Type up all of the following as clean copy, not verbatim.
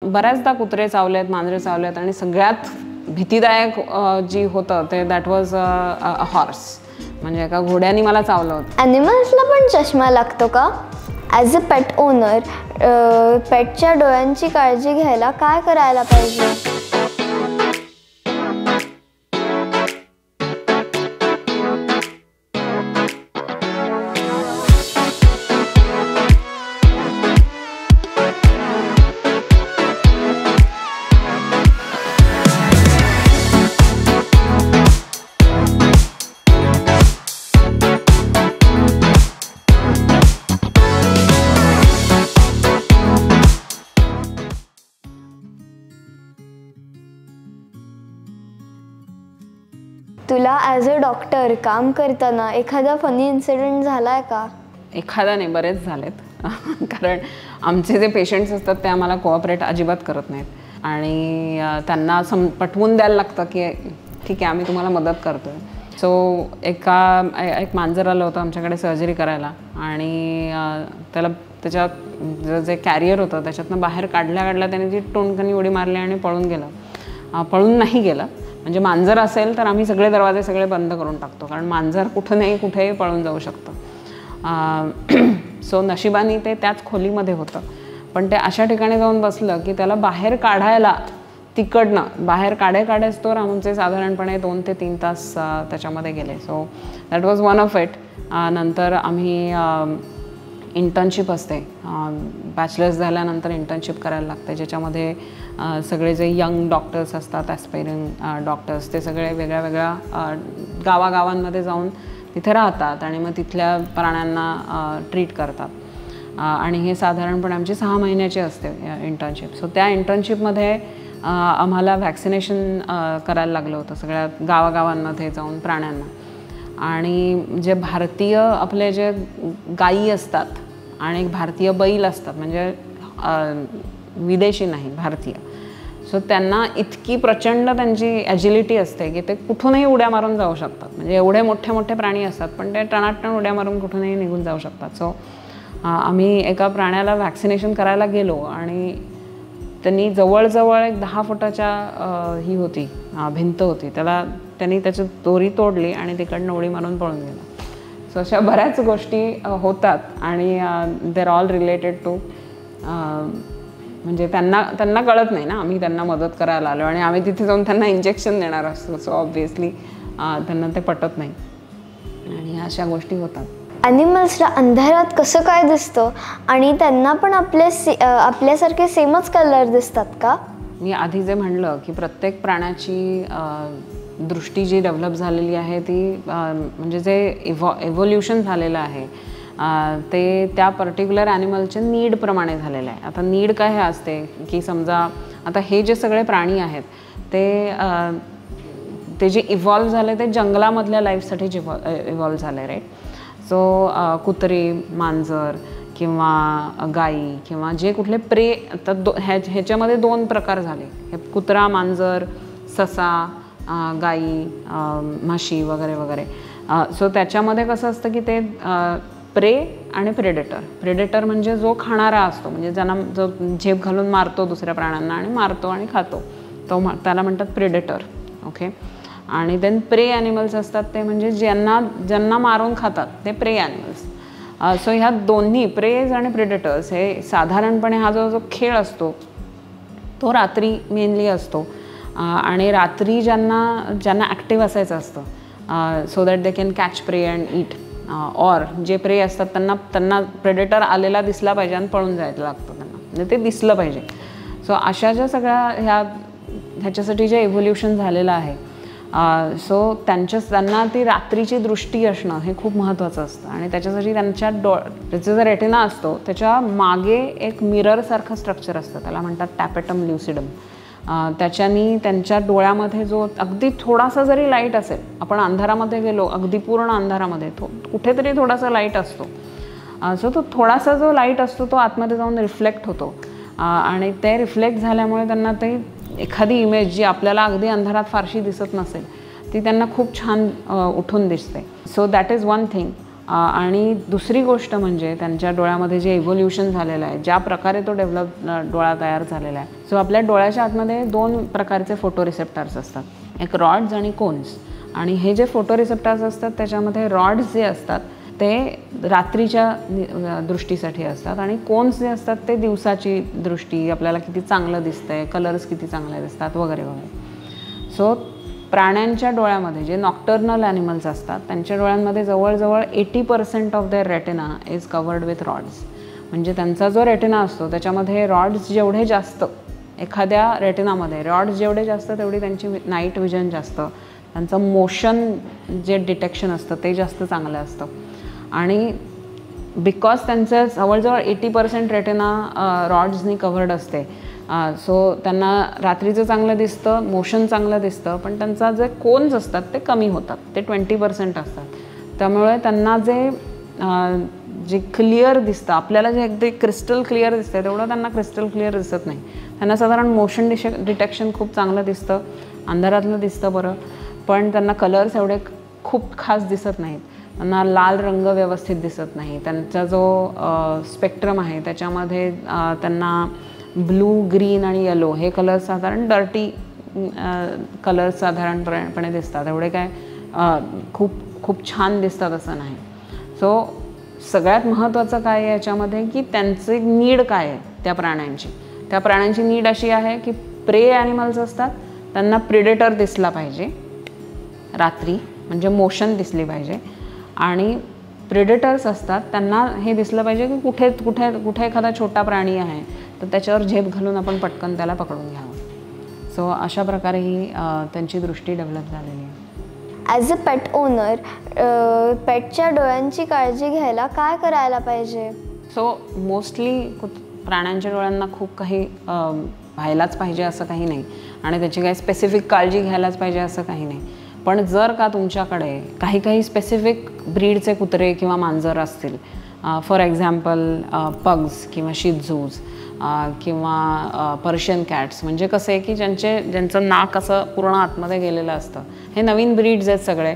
बऱ्याचदा कुत्रे चावलेत, मांजरे चावलेत आणि सगळ्यात भीतीदायक जी होतं ते दॅट वॉज अ हॉर्स. म्हणजे एका घोड्याने मला चावलं होतं. ॲनिमल्सला पण चष्मा लागतो का? ॲज अ पेट ओनर पेटच्या डोळ्यांची काळजी घ्यायला काय करायला पाहिजे? तुला ॲज अ डॉक्टर काम करताना एखादा फनी इन्सिडेंट झाला आहे का? एखादा नाही, बरेच झालेत. कारण आमचे जे पेशंट्स असतात ते आम्हाला कोऑपरेट अजिबात करत नाहीत आणि त्यांना पटवून द्यायला लागतं की ठीक आहे आम्ही तुम्हाला मदत करतो आहे. सो एक मांजर आलं होतं आमच्याकडे सर्जरी करायला आणि त्याच्या जे कॅरियर होतं त्याच्यातनं बाहेर काढल्या त्याने ती टोणकनी उडी मारली आणि पळून गेलं. पळून नाही गेलं, म्हणजे मांजर असेल तर आम्ही सगळे दरवाजे सगळे बंद करून टाकतो, कारण मांजर कुठेही पळून जाऊ शकतं. सो नशिबाने ते त्याच खोलीमध्ये होतं, पण ते अशा ठिकाणी जाऊन बसलं की त्याला बाहेर काढायला तिकडनं बाहेर काढेच तो आमचे साधारणपणे 2 ते 3 तास त्याच्यामध्ये गेले. So that was one of it. नंतर आम्ही इंटर्नशिप असते, बॅचलर्स झाल्यानंतर इंटर्नशिप करायला लागते, ज्याच्यामध्ये सगळे जे यंग डॉक्टर्स असतात, ॲस्पायरिंग डॉक्टर्स, ते सगळे वेगळ्या गावागावांमध्ये जाऊन तिथे राहतात आणि मग तिथल्या प्राण्यांना ट्रीट करतात. आणि हे साधारणपणे आमची 6 महिन्याची असते इंटर्नशिप. सो त्या इंटर्नशिपमध्ये आम्हाला वॅक्सिनेशन करायला लागलं होतं सगळ्या गावागावांमध्ये जाऊन प्राण्यांना. आणि जे भारतीय आपले जे गायी असतात आणि भारतीय बैल असतात, म्हणजे विदेशी नाही, भारतीय, सो त्यांना इतकी प्रचंड त्यांची ॲजिलिटी असते की ते कुठूनही उड्या मारून जाऊ शकतात. म्हणजे एवढे मोठे प्राणी असतात पण ते टणाटण उड्या मारून कुठूनही निघून जाऊ शकतात. सो आम्ही एका प्राण्याला वॅक्सिनेशन करायला गेलो आणि त्यांनी जवळजवळ एक 10 फुटाच्या ही होती भिंत होती, त्यांनी त्याची दोरी तोडली आणि तिकडनं उडी मारून पळून गेला. सो अशा बऱ्याच गोष्टी होतात आणि देर ऑल रिलेटेड टू, म्हणजे त्यांना कळत नाही ना आम्ही त्यांना मदत करायला आलो आणि आम्ही तिथे जाऊन त्यांना इंजेक्शन देणार असतो. सो ऑब्व्हियसली त्यांना ते पटत नाही आणि अशा गोष्टी होतात. ॲनिमल्सला अंधारात कसं काय दिसतं आणि त्यांना पण आपल्यासारखे सेमच कलर दिसतात का? मी आधी जे म्हणलं की प्रत्येक प्राण्याची दृष्टी जी डेव्हलप झालेली आहे ती म्हणजे जे एव्होल्युशन झालेलं आहे ते त्या पर्टिक्युलर ॲनिमलच्या नीडप्रमाणे झालेलं आहे. आता नीड काय असते की समजा आता हे जे सगळे प्राणी आहेत ते जे इव्हॉल्व झाले ते जंगलामधल्या लाईफसाठी इव्हॉल्व झाले, राईट. सो कुत्रे, मांजर किंवा गाई किंवा जे कुठले प्रे, तर ह्याच्यामध्ये 2 प्रकार झाले, हे कुत्रा, मांजर, ससा, गाई, म्हशी वगैरे. सो त्याच्यामध्ये कसं असतं की ते प्रे आणि प्रेडेटर म्हणजे जो खाणारा असतो, म्हणजे ज्यांना जो झेप घालून मारतो दुसऱ्या प्राण्यांना आणि मारतो आणि खातो, त्याला म्हणतात प्रेडेटर. ओके. आणि देन प्रे ॲनिमल्स असतात ते म्हणजे ज्यांना मारून खातात ते प्रे ॲनिमल्स. सो ह्या दोन्ही प्रेज आणि प्रेडेटर्स हे साधारणपणे हा जो खेळ असतो तो रात्री मेनली असतो आणि रात्री ज्यांना ॲक्टिव्ह असायचं असतं so that they can catch prey and eat, or जे प्रे असतात त्यांना प्रेडेटर आलेला दिसला पाहिजे आणि पळून जायला लागतं त्यांना, म्हणजे ते दिसलं पाहिजे. सो अशा ज्या सगळ्या ह्याच्यासाठी जे इव्होल्युशन झालेलं आहे सो त्यांना ती रात्रीची दृष्टी असणं हे खूप महत्त्वाचं असतं आणि त्याच्यासाठी त्याचा जो रेटिना असतो त्याच्या मागे एक मिररसारखं स्ट्रक्चर असतं, त्याला म्हणतात टॅपेटम ल्युसिडम. त्याच्यानी त्यांच्या डोळ्यामध्ये जो अगदी थोडासा जरी लाईट असेल, आपण अंधारामध्ये गेलो, अगदी पूर्ण अंधारामध्ये कुठेतरी थोडासा लाईट असतो, सो तो थोडासा जो लाईट असतो तो आतमध्ये जाऊन रिफ्लेक्ट होतो आणि ते रिफ्लेक्ट झाल्यामुळे त्यांना ते एखादी इमेज जी आपल्याला अगदी अंधारात फारशी दिसत नसेल ती त्यांना खूप छान उठून दिसते. So that is one thing. आणि दुसरी गोष्ट म्हणजे त्यांच्या डोळ्यामध्ये जे इव्होल्युशन झालेलं आहे, ज्या प्रकारे तो डोळा तयार झालेला आहे. सो आपल्या डोळ्याच्या आतमध्ये 2 प्रकारचे फोटो रिसेप्टर्स असतात, एक रॉड्स आणि कोन्स. आणि हे जे फोटो रिसेप्टर्स असतात त्याच्यामध्ये रॉड्स जे असतात ते रात्रीच्या दृष्टीसाठी असतात आणि कोन्स जे असतात ते दिवसाची दृष्टी, आपल्याला किती चांगलं दिसतंय, कलर्स किती चांगले दिसतात वगैरे वगैरे. सो प्राण्यांच्या डोळ्यामध्ये जे नॉक्टर्नल ॲनिमल्स असतात त्यांच्या डोळ्यांमध्ये जवळजवळ 80% of their retina is covered with rods. म्हणजे त्यांचा जो रेटिना असतो त्याच्यामध्ये रॉड्स जेवढे जास्त, एखाद्या रेटिनामध्ये रॉड्स जेवढे जास्त तेवढी त्यांची नाईट विजन जास्त, त्यांचं मोशन जे डिटेक्शन असतं ते जास्त चांगलं असतं. आणि बिकॉज त्यांचं जवळजवळ 80% रेटिना रॉड्सनी कव्हर्ड असते, सो त्यांना रात्रीचं चांगलं दिसतं, मोशन चांगलं दिसतं, पण त्यांचा जे कोन्स असतात ते कमी होतात, ते 20% असतात. त्यामुळे त्यांना जे क्लिअर दिसतं, आपल्याला जे अगदी क्रिस्टल क्लिअर दिसतं तेवढं त्यांना क्रिस्टल क्लिअर दिसत नाही. त्यांना साधारण मोशन डिटेक्शन खूप चांगलं दिसतं, अंधारातलं दिसतं बरं, पण त्यांना कलर्स एवढे खूप खास दिसत नाहीत. त्यांना लाल रंग व्यवस्थित दिसत नाही. त्यांचा जो स्पेक्ट्रम आहे त्याच्यामध्ये त्यांना ब्लू, ग्रीन आणि येलो हे कलर्स साधारण डर्टी कलर्स साधारणपणे दिसतात, एवढे काय खूप खूप छान दिसतात असं नाही. सो सगळ्यात महत्त्वाचं काय आहे याच्यामध्ये की त्यांचे नीड काय आहे त्या प्राण्यांची नीड अशी आहे की प्रे ॲनिमल्स असतात त्यांना प्रिडेटर दिसला पाहिजे रात्री, म्हणजे मोशन दिसली पाहिजे. आणि प्रिडेटर्स असतात त्यांना हे दिसलं पाहिजे की कुठे एखादा छोटा प्राणी आहे तर त्याच्यावर झेप घालून आपण पटकन त्याला पकडून घ्यावं. सो अशा प्रकारे ही त्यांची दृष्टी डेव्हलप झालेली आहे. ॲज अ पेट ओनर पेटच्या डोळ्यांची काळजी घ्यायला काय करायला पाहिजे? सो मोस्टली प्राण्यांच्या डोळ्यांना खूप काही व्हायलाच पाहिजे असं काही नाही आणि त्याची काही स्पेसिफिक काळजी घ्यायलाच पाहिजे असं काही नाही. पण जर का तुमच्याकडे काही स्पेसिफिक ब्रीडचे कुत्रे किंवा मांजर असतील, फॉर एक्झाम्पल पग्स किंवा शिझूज किंवा पर्शियन कॅट्स, म्हणजे कसं आहे की ज्यांचं नाक असं पूर्ण आतमध्ये गेलेलं असतं, हे नवीन ब्रीड्स आहेत सगळे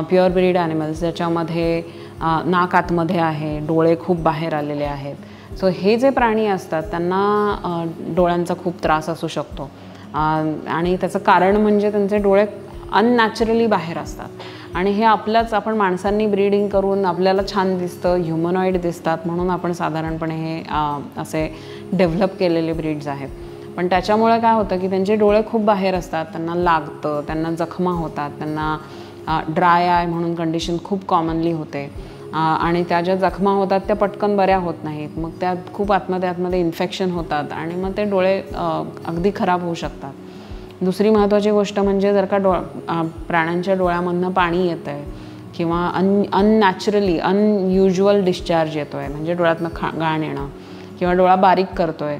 प्युअर ब्रीड ॲनिमल्स, ज्याच्यामध्ये नाक आतमध्ये आहे, डोळे खूप बाहेर आलेले आहेत. सो हे जे प्राणी असतात त्यांना डोळ्यांचा खूप त्रास असू शकतो आणि त्याचं कारण म्हणजे त्यांचे डोळे अननॅचरली बाहेर असतात आणि हे आपण माणसांनी ब्रीडिंग करून आपल्याला छान दिसतं, ह्युमनॉइड दिसतात म्हणून आपण साधारणपणे हे असे डेव्हलप केलेले ब्रीड्स आहेत. पण त्याच्यामुळे काय होतं की त्यांचे डोळे खूप बाहेर असतात, त्यांना लागतं, त्यांना जखमा होतात, त्यांना ड्राय आय म्हणून कंडिशन खूप कॉमनली होते आणि त्या ज्या जखमा होतात त्या पटकन बऱ्या होत नाहीत, मग त्यात खूप आतमध्ये इन्फेक्शन होतात आणि मग ते डोळे अगदी खराब होऊ शकतात. दुसरी महत्त्वाची गोष्ट म्हणजे जर का प्राण्यांच्या डोळ्यामधनं पाणी येतं आहे किंवा अननॅचरली अनयुज्युअल डिस्चार्ज येतो आहे, म्हणजे डोळ्यातनं घाण येणं किंवा डोळा बारीक करतो आहे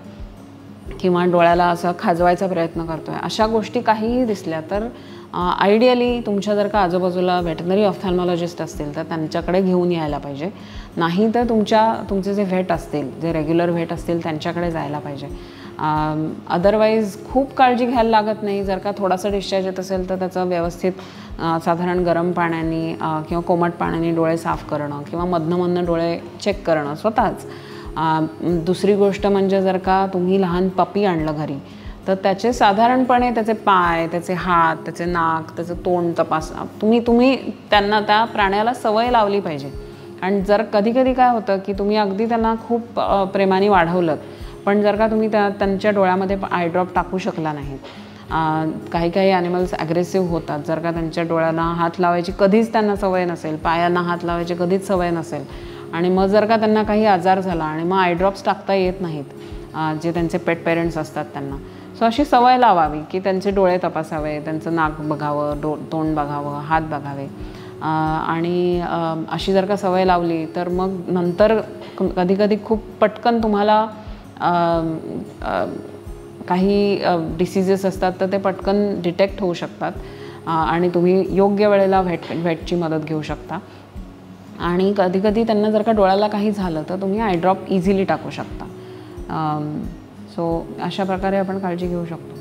किंवा डोळ्याला असं खाजवायचा प्रयत्न करतो आहे, अशा गोष्टी काहीही दिसल्या तर आयडियली तुमच्या जर का आजूबाजूला व्हेटनरी ऑफ्थॅल्मॉलॉजिस्ट असतील तर त्यांच्याकडे घेऊन यायला पाहिजे. नाही तर तुमचे जे व्हेट असतील, जे रेग्युलर व्हेट असतील त्यांच्याकडे जायला पाहिजे. अदरवाईज खूप काळजी घ्यायला लागत नाही. जर का थोडासा डिस्चार्ज येत असेल तर त्याचं व्यवस्थित साधारण गरम पाण्याने किंवा कोमट पाण्याने डोळे साफ करणं किंवा मधनं डोळे चेक करणं स्वतःच. दुसरी गोष्ट म्हणजे जर का तुम्ही लहान पपी आणलं घरी तर त्याचे साधारणपणे त्याचे पाय, त्याचे हात, त्याचे नाक, त्याचं तोंड तपासा. तुम्ही त्यांना, त्या प्राण्याला सवय लावली पाहिजे. आणि जर कधी काय होतं की तुम्ही अगदी त्यांना खूप प्रेमाने वाढवलं पण जर का तुम्ही त्यांच्या डोळ्यामध्ये आय ड्रॉप टाकू शकला नाही, काही ॲनिमल्स ॲग्रेसिव्ह होतात. जर का त्यांच्या डोळ्यांना हात लावायची कधीच त्यांना सवय नसेल, पायांना हात लावायची कधीच सवय नसेल आणि मग जर का त्यांना काही आजार झाला आणि मग आय ड्रॉप्स टाकता येत नाहीत जे त्यांचे पेट पेरेंट्स असतात त्यांना, सो अशी सवय लावावी की त्यांचे डोळे तपासावे, त्यांचं नाक बघावं, तोंड बघावं, हात बघावे. आणि अशी जर का सवय लावली तर मग नंतर कधी खूप पटकन तुम्हाला काही डिसीजेस असतात तर ते पटकन डिटेक्ट होऊ शकतात आणि तुम्ही योग्य वेळेला व्हेटची मदत घेऊ शकता. आणि कधी त्यांना जर का डोळ्याला काही झालं तर तुम्ही आय ड्रॉप इझिली टाकू शकता. सो अशा प्रकारे आपण काळजी घेऊ शकतो.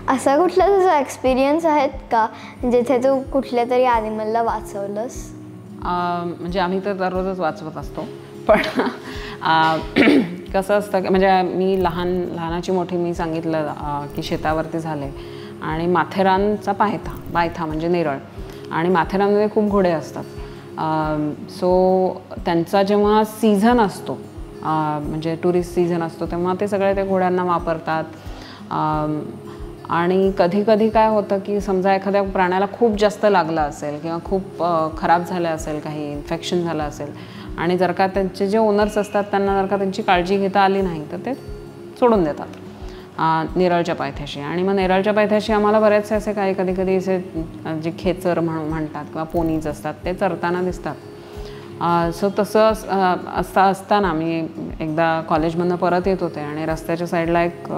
असा कुठला तुझा एक्सपिरियन्स आहेत का जिथे तू कुठल्या तरी ॲनिमलला वाचवलंस? म्हणजे आम्ही तर दररोजच वाचवत असतो, पण कसं असतं म्हणजे मी लहानाची मोठी मी सांगितलं की शेतावरती झाले आणि माथेरानचा बायथा म्हणजे नेरळ, आणि माथेरानमध्ये खूप घोडे असतात. सो त्यांचा जेव्हा सीझन असतो म्हणजे टुरिस्ट सीझन असतो तेव्हा ते सगळे ते घोड्यांना वापरतात. आणि कधी कधी काय होतं की समजा एखाद्या प्राण्याला खूप जास्त लागलं असेल किंवा खूप खराब झालं असेल, काही इन्फेक्शन झालं असेल, आणि जर का त्यांचे जे ओनर्स असतात त्यांना जर का त्यांची काळजी घेता आली नाही तर ते सोडून देतात नेरळच्या पायथ्याशी. आणि मग नेरळच्या पायथ्याशी आम्हाला बरेचसे असे काही कधी कधी असे जे खेचर म्हणतात किंवा पोनीज असतात ते चरताना दिसतात. सो तसं असताना मी एकदा कॉलेजमधनं परत येत होते आणि रस्त्याच्या साईडला एक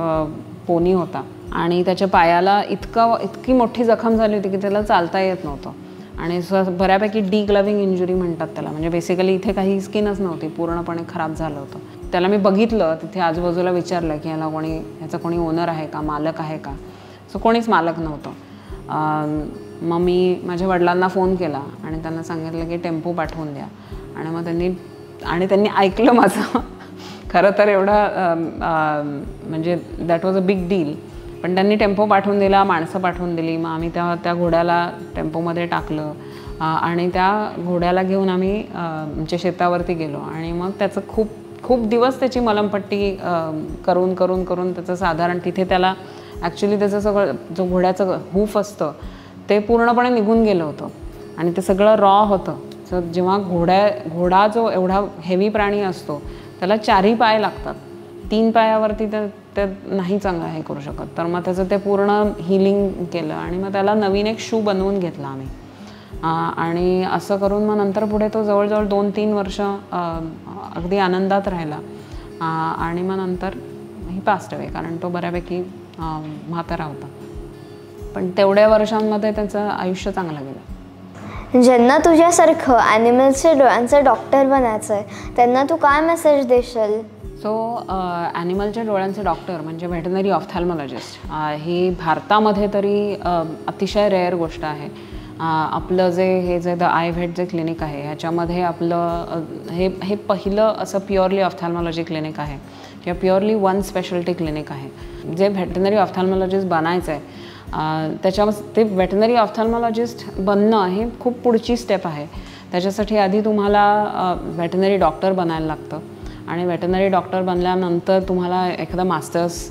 पोनी होता आणि त्याच्या पायाला इतकी मोठी जखम झाली होती की त्याला चालता येत नव्हतं. आणि बऱ्यापैकी डिग्लविंग इंजुरी म्हणतात त्याला, म्हणजे बेसिकली इथे काही स्किनच नव्हती, पूर्णपणे खराब झालं होतं. त्याला मी बघितलं, तिथे आजूबाजूला विचारलं की ह्याचा कोणी ओनर आहे का, मालक आहे का. सो कोणीच मालक नव्हतं. मग मी माझ्या वडिलांना फोन केला आणि त्यांना सांगितलं की टेम्पो पाठवून द्या. आणि मग त्यांनी ऐकलं माझं. खरं तर एवढं म्हणजे that was a big deal, पण त्यांनी टेम्पो पाठवून दिला, माणसं पाठवून दिली. मग आम्ही त्या घोड्याला टेम्पोमध्ये टाकलं आणि त्या घोड्याला घेऊन आम्ही आमच्या शेतावरती गेलो. आणि मग त्याचं खूप दिवस त्याची मलमपट्टी करून करून करून त्याचं साधारण तिथे त्याला ॲक्च्युली त्याचं सगळं जो घोड्याचं हूफ असतं ते पूर्णपणे निघून गेलं होतं आणि ते सगळं रॉ होतं. सो जेव्हा घोडा जो एवढा हेवी प्राणी असतो त्याला 4 पाय लागतात, 3 पायावरती ते नाही चांगलं हे करू शकत. तर मग त्याचं ते पूर्ण हिलिंग केलं आणि मग त्याला नवीन एक शू बनवून घेतला आम्ही. आणि असं करून मग नंतर पुढे तो जवळजवळ 2-3 वर्ष अगदी आनंदात राहिला. आणि मग नंतर ही पास्ट अवे, कारण तो बऱ्यापैकी म्हातारा होता. पण तेवढ्या वर्षांमध्ये त्याचं आयुष्य चांगलं गेलं. ज्यांना तुझ्यासारखं ॲनिमल्सच्या डोळ्यांचं डॉक्टर बनायचं आहे त्यांना तू काय मेसेज देशील? सो ॲनिमलच्या डोळ्यांचे डॉक्टर म्हणजे व्हेटनरी ऑफ्थॅल्मॉलॉजिस्ट ही भारतामध्ये तरी अतिशय रेअर गोष्ट आहे. आपलं जे द आय व्हेट जे क्लिनिक आहे ह्याच्यामध्ये आपलं हे पहिलं असं प्युअरली ऑफ्थॅल्मॉलॉजी क्लिनिक आहे किंवा प्युअरली वन स्पेशलिटी क्लिनिक आहे. जे व्हेटनरी ऑफ्थॅल्मॉलॉजिस्ट बनायचं आहे ते व्हेटनरी ऑफ्थॅल्मॉलॉजिस्ट बनणं हे खूप पुढची स्टेप आहे. त्याच्यासाठी आधी तुम्हाला व्हेटनरी डॉक्टर बनायला लागतं आणि व्हेटनरी डॉक्टर बनल्यानंतर तुम्हाला एखादा मास्टर्स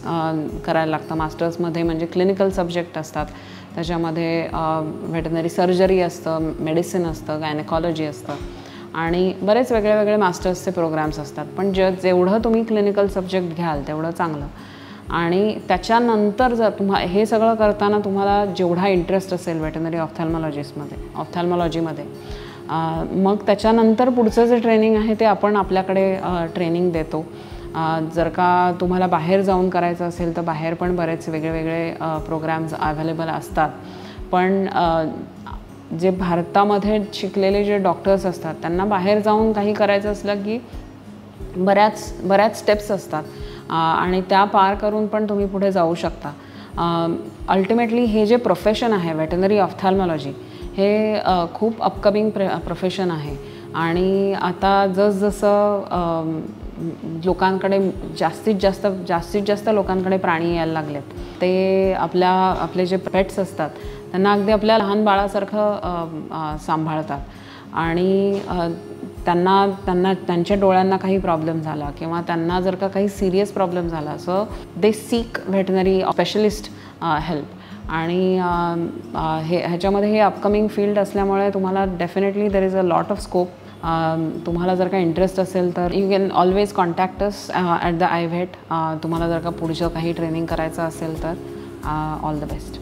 करायला लागतं. मास्टर्समध्ये म्हणजे क्लिनिकल सब्जेक्ट असतात, त्याच्यामध्ये व्हेटनरी सर्जरी असतं, मेडिसिन असतं, गायनेकॉलॉजी असतं आणि बरेच वेगळे मास्टर्सचे प्रोग्राम्स असतात. पण जेवढं तुम्ही क्लिनिकल सब्जेक्ट घ्याल तेवढं चांगलं. आणि त्याच्यानंतर जर हे सगळं करताना तुम्हाला जेवढा इंटरेस्ट असेल व्हेटनरी ऑफ्थॅल्मॉलॉजीमध्ये मग त्याच्यानंतर पुढचं जे ट्रेनिंग आहे ते आपण आपल्याकडे ट्रेनिंग देतो. जर का तुम्हाला बाहेर जाऊन करायचं असेल तर बाहेर पण बरेच वेगळे प्रोग्राम्स अवेलेबल असतात. पण जे भारतामध्ये शिकलेले जे डॉक्टर्स असतात त्यांना बाहेर जाऊन काही करायचं असलं की बऱ्याच स्टेप्स असतात आणि त्या पार करून पण तुम्ही पुढे जाऊ शकता. अल्टिमेटली हे जे प्रोफेशन आहे व्हेटनरी ऑफ्थॅल्मॉलॉजी हे खूप अपकमिंग प्रोफेशन आहे आणि आता जसं लोकांकडे जास्तीत जास्त लोकांकडे प्राणी यायला लागलेत, ते आपले जे पेट्स असतात त्यांना अगदी आपल्या लहान बाळासारखं सांभाळतात आणि त्यांच्या डोळ्यांना काही प्रॉब्लेम झाला किंवा त्यांना जर का काही सिरियस प्रॉब्लेम झाला so they seek व्हेटनरी specialist help. आणि ह्याच्यामध्ये हे अपकमिंग फील्ड असल्यामुळे तुम्हाला definitely there is a lot of scope. तुम्हाला जर का इंटरेस्ट असेल तर you can always contact us at the I weight. तुम्हाला जर का पुढचं काही ट्रेनिंग करायचं असेल तर ऑल द बेस्ट.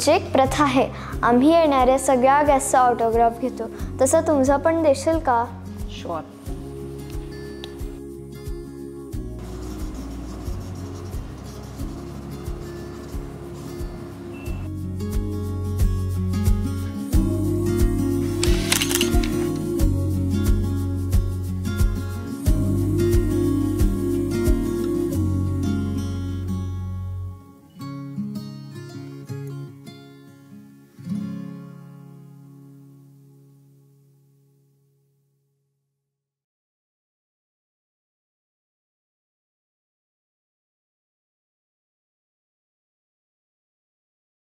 जी एक प्रथा आहे, आम्ही येणाऱ्या सगळ्या गेस्टचा ऑटोग्राफ घेतो, तसं तुमचा पण देशील का? शुअर.